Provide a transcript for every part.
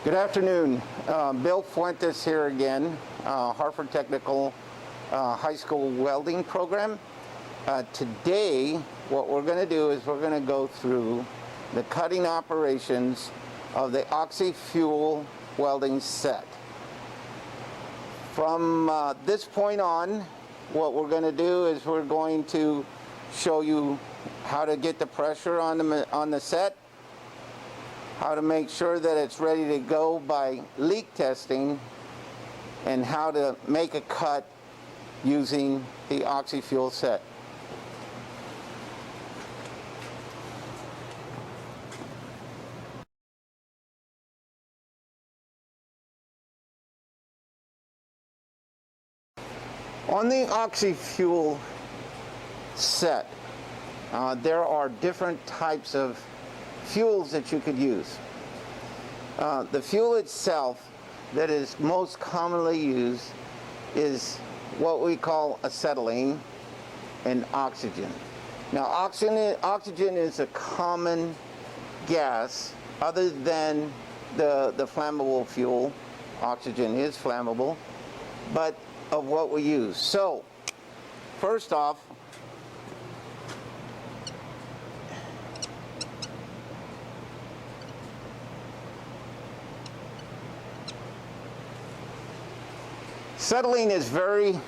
Good afternoon. Bill Fuentes here again, Hartford Technical High School Welding Program. Today, what we're going to do is we're going to go through the cutting operations of the oxy-fuel welding set. From this point on, what we're going to do is we're going to show you how to get the pressure on the set, how to make sure that it's ready to go by leak testing, and how to make a cut using the oxy-fuel set. On the oxy-fuel set, there are different types of fuels that you could use. The fuel itself that is most commonly used is what we call acetylene and oxygen. Now, oxygen is a common gas other than the flammable fuel. Oxygen is flammable, but of what we use. So, first off, acetylene is very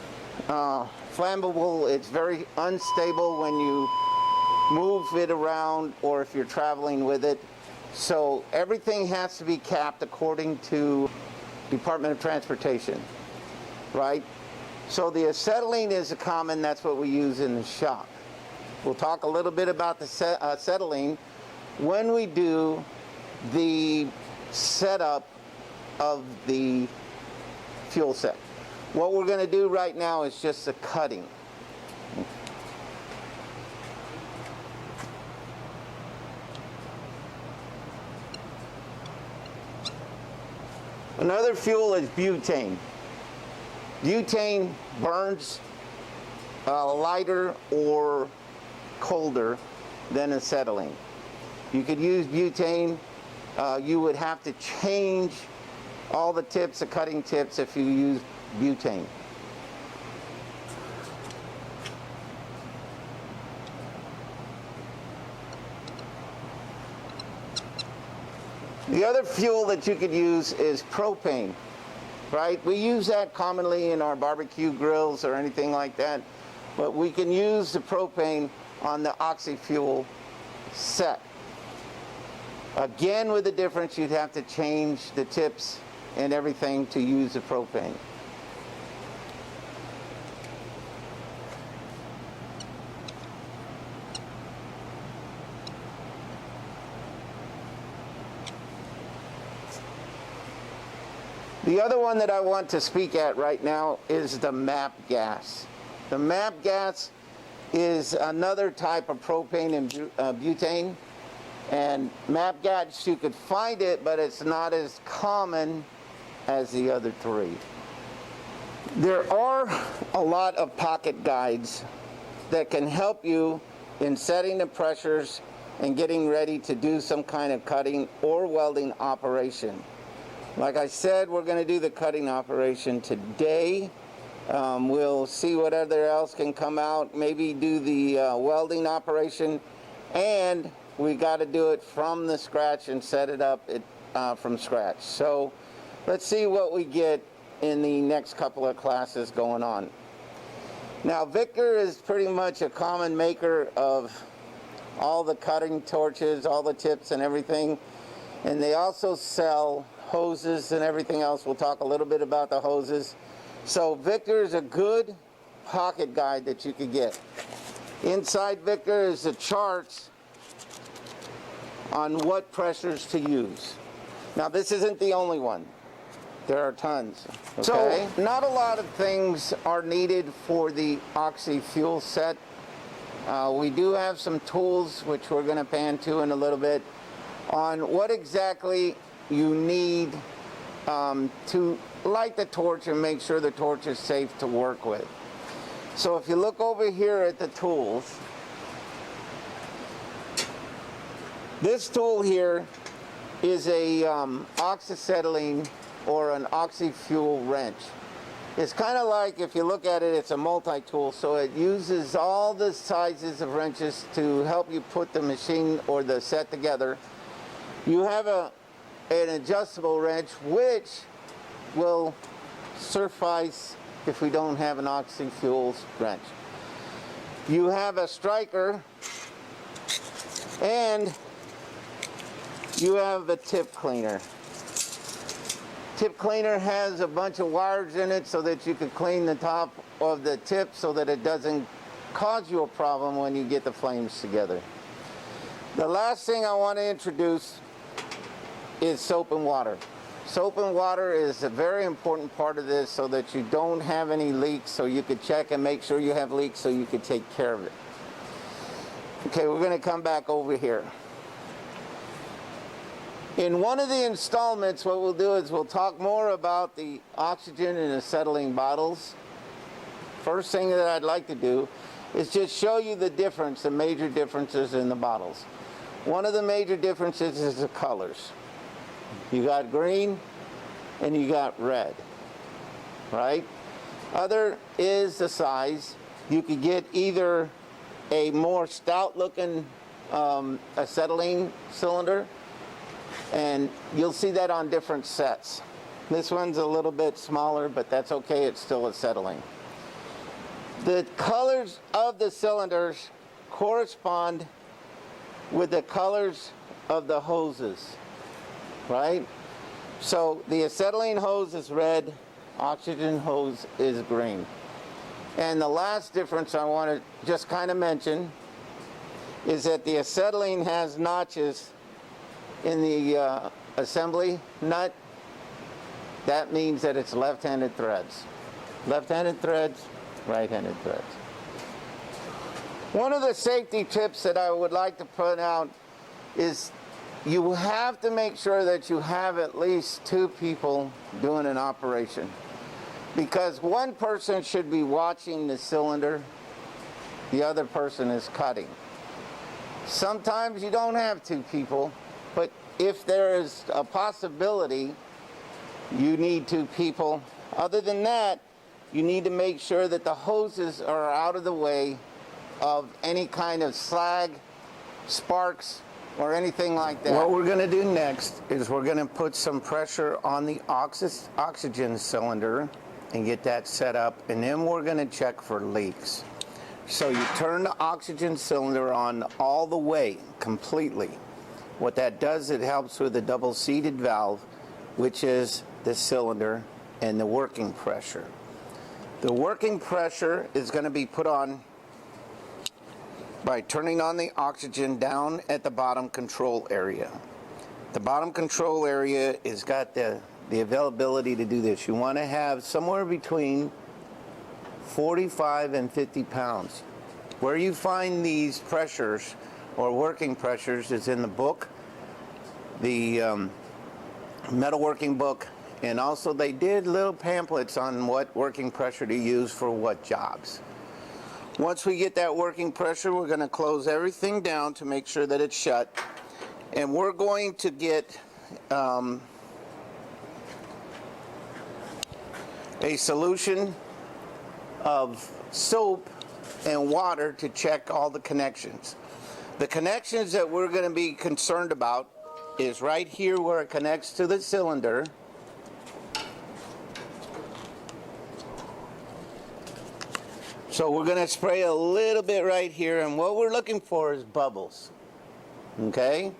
flammable. It's very unstable when you move it around or if you're traveling with it. So everything has to be capped according to Department of Transportation, right? So the acetylene is a common, that's what we use in the shop. We'll talk a little bit about the acetylene when we do the setup of the fuel set. What we're going to do right now is just the cutting. Another fuel is butane. Butane burns lighter or colder than acetylene. You could use butane. You would have to change all the tips, the cutting tips, if you use butane. The other fuel that you could use is propane, right? We use that commonly in our barbecue grills or anything like that, but we can use the propane on the oxy-fuel set. Again, with the difference, you'd have to change the tips and everything to use the propane. The other one that I want to speak at right now is the MAP gas. The MAP gas is another type of propane and butane. And MAP gas, you could find it, but it's not as common as the other three. There are a lot of pocket guides that can help you in setting the pressures and getting ready to do some kind of cutting or welding operation. Like I said, we're going to do the cutting operation today. We'll see what other else can come out, maybe do the welding operation, and we got to do it from the scratch and set it up from scratch. So let's see what we get in the next couple of classes going on. Now, Victor is pretty much a common maker of all the cutting torches, all the tips and everything, and they also sell hoses and everything else. We'll talk a little bit about the hoses. So Victor is a good pocket guide that you could get. Inside Victor is the charts on what pressures to use. Now, this isn't the only one. There are tons. Okay? So not a lot of things are needed for the oxy-fuel set. We do have some tools, which we're going to pan to in a little bit, on what exactly you need to light the torch and make sure the torch is safe to work with. So if you look over here at the tools, this tool here is a oxyacetylene or an oxy-fuel wrench. It's kind of like, if you look at it, it's a multi-tool, so it uses all the sizes of wrenches to help you put the machine or the set together. You have an adjustable wrench, which will suffice if we don't have an oxy-fuel wrench. You have a striker, and you have a tip cleaner. Tip cleaner has a bunch of wires in it so that you can clean the top of the tip so that it doesn't cause you a problem when you get the flames together. The last thing I want to introduce is soap and water. Soap and water is a very important part of this so that you don't have any leaks, so you could check and make sure you have leaks so you could take care of it. Okay, we're going to come back over here. In one of the installments, what we'll do is we'll talk more about the oxygen and acetylene bottles. First thing that I'd like to do is just show you the difference, the major differences in the bottles. One of the major differences is the colors. You got green and you got red, right? Other is the size. You could get either a more stout looking acetylene cylinder, and you'll see that on different sets. This one's a little bit smaller, but that's okay, it's still acetylene. The colors of the cylinders correspond with the colors of the hoses, right? So the acetylene hose is red, oxygen hose is green. And the last difference I want to just kind of mention is that the acetylene has notches in the assembly nut. That means that it's left-handed threads. Left-handed threads, right-handed threads. One of the safety tips that I would like to put out is you have to make sure that you have at least 2 people doing an operation, because one person should be watching the cylinder, the other person is cutting. Sometimes you don't have 2 people, but if there is a possibility, you need 2 people. Other than that, you need to make sure that the hoses are out of the way of any kind of slag, sparks, or anything like that. What we're going to do next is we're going to put some pressure on the oxygen cylinder and get that set up, and then we're going to check for leaks. So you turn the oxygen cylinder on all the way, completely. What that does, it helps with the double-seated valve, which is the cylinder and the working pressure. The working pressure is going to be put on by turning on the oxygen down at the bottom control area. The bottom control area has got the availability to do this. You want to have somewhere between 45 and 50 pounds. Where you find these pressures or working pressures is in the book, the metalworking book, and also they did little pamphlets on what working pressure to use for what jobs. Once we get that working pressure, we're going to close everything down to make sure that it's shut, and we're going to get a solution of soap and water to check all the connections. The connections that we're going to be concerned about is right here where it connects to the cylinder. So we're going to spray a little bit right here, and what we're looking for is bubbles. Okay?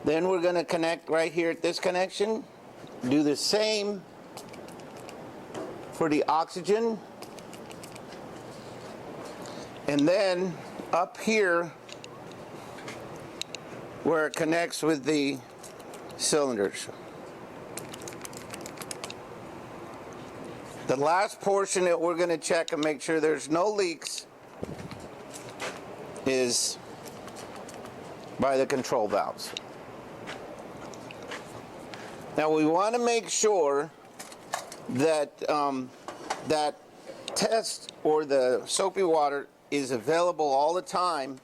Then we're going to connect right here at this connection. Do the same for the oxygen. And then up here where it connects with the cylinders. The last portion that we're going to check and make sure there's no leaks is by the control valves. Now we want to make sure that that test or the soapy water is available all the time,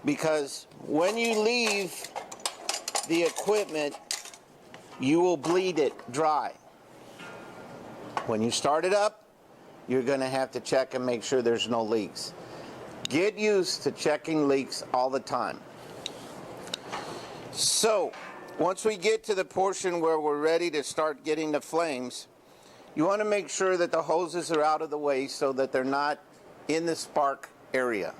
because when you leave the equipment you will bleed it dry. When you start it up, you're going to have to check and make sure there's no leaks. Get used to checking leaks all the time. So, once we get to the portion where we're ready to start getting the flames, you want to make sure that the hoses are out of the way so that they're not in the spark area.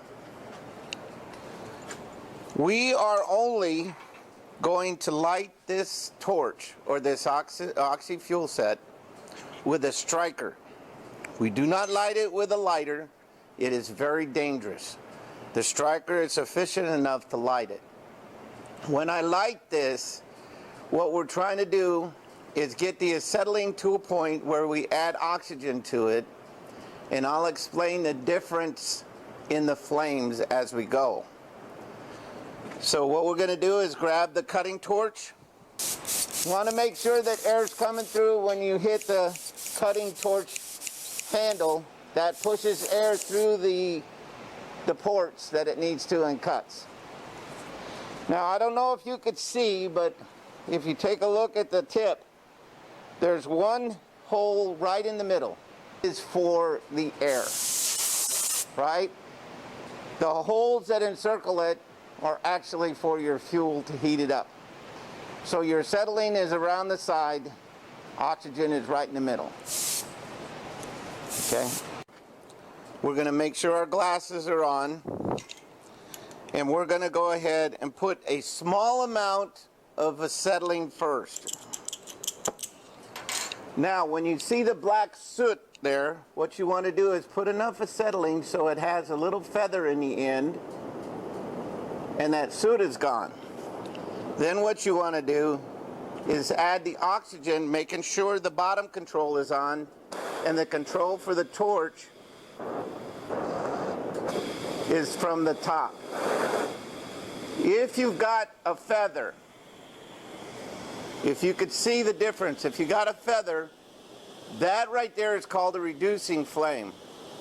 We are only going to light this torch or this oxy fuel set with a striker. We do not light it with a lighter. It is very dangerous. The striker is sufficient enough to light it. When I light this, what we're trying to do is get the acetylene to a point where we add oxygen to it, and I'll explain the difference in the flames as we go. So what we're going to do is grab the cutting torch. You want to make sure that air's coming through when you hit the cutting torch handle. That pushes air through the ports that it needs to and cuts. Now I don't know if you could see, but if you take a look at the tip, there's one hole right in the middle. Is for the air, right? The holes that encircle it are actually for your fuel to heat it up. So your acetylene is around the side, oxygen is right in the middle. Okay? We're going to make sure our glasses are on, and we're going to go ahead and put a small amount of acetylene first. Now, when you see the black soot there, what you want to do is put enough acetylene so it has a little feather in the end, and that soot is gone. Then what you want to do is add the oxygen, making sure the bottom control is on, and the control for the torch is from the top. If you've got a feather, if you could see the difference, if you got a feather, that right there is called a reducing flame.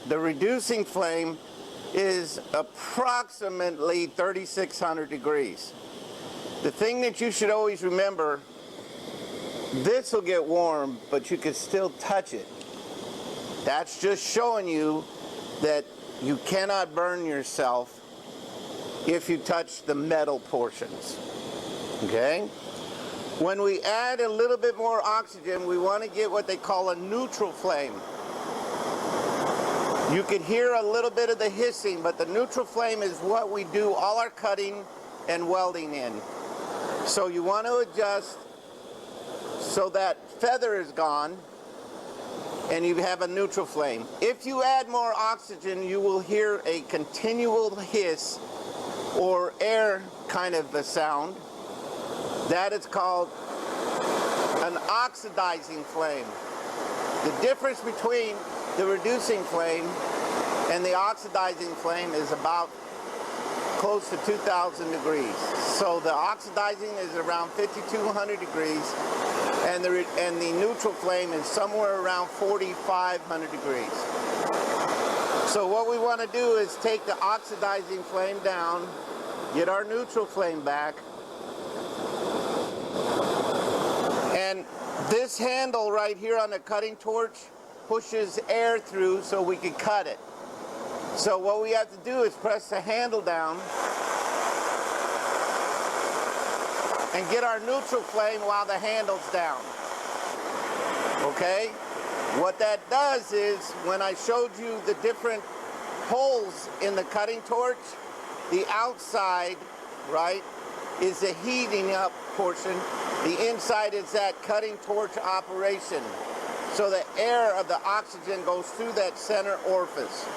The reducing flame is approximately 3,600 degrees. The thing that you should always remember, this will get warm, but you can still touch it. That's just showing you that you cannot burn yourself if you touch the metal portions. Okay? When we add a little bit more oxygen, we want to get what they call a neutral flame. You can hear a little bit of the hissing, but the neutral flame is what we do all our cutting and welding in. So you want to adjust so that feather is gone and you have a neutral flame. If you add more oxygen, you will hear a continual hiss or air kind of a sound. That is called an oxidizing flame. The difference between the reducing flame and the oxidizing flame is about close to 2,000 degrees. So the oxidizing is around 5,200 degrees, and the neutral flame is somewhere around 4,500 degrees. So what we want to do is take the oxidizing flame down, get our neutral flame back, and this handle right here on the cutting torch pushes air through so we can cut it. So what we have to do is press the handle down and get our neutral flame while the handle's down. Okay? What that does is, when I showed you the different holes in the cutting torch, the outside, right, is the heating up portion. The inside is that cutting torch operation. So the air of the oxygen goes through that center orifice.